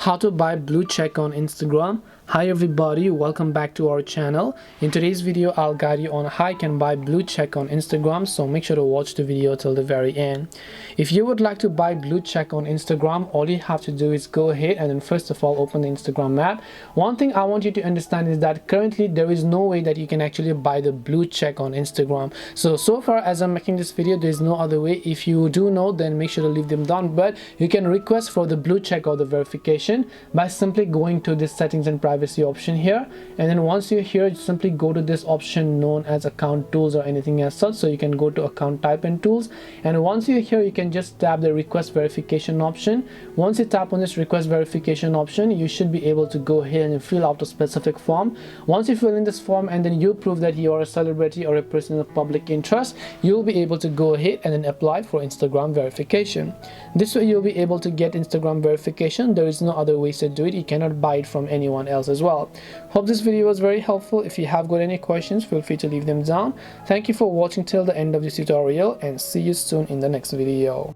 how to buy blue check on Instagram. Hi everybody, welcome back to our channel. In today's video I'll guide you on how you can buy blue check on Instagram, so make sure to watch the video till the very end. If you would like to buy blue check on Instagram, all you have to do is go ahead and then first of all open the Instagram app. One thing I want you to understand is that currently there is no way that you can actually buy the blue check on Instagram. So far as I'm making this video, there is no other way. If you do know, then make sure to leave them down, but you can request for the blue check or the verification by simply going to this settings and privacy option here, and then once you're here, simply go to this option known as account tools or anything as such. So you can go to account type and tools, and once you're here you can just tap the request verification option. Once you tap on this request verification option, you should be able to go ahead and fill out a specific form. Once you fill in this form and then you prove that you are a celebrity or a person of public interest, you'll be able to go ahead and then apply for Instagram verification. This way you'll be able to get Instagram verification. There is no other way to do it. You cannot buy it from anyone else as well. Hope this video was very helpful. If you have got any questions, feel free to leave them down. Thank you for watching till the end of this tutorial, and see you soon in the next video.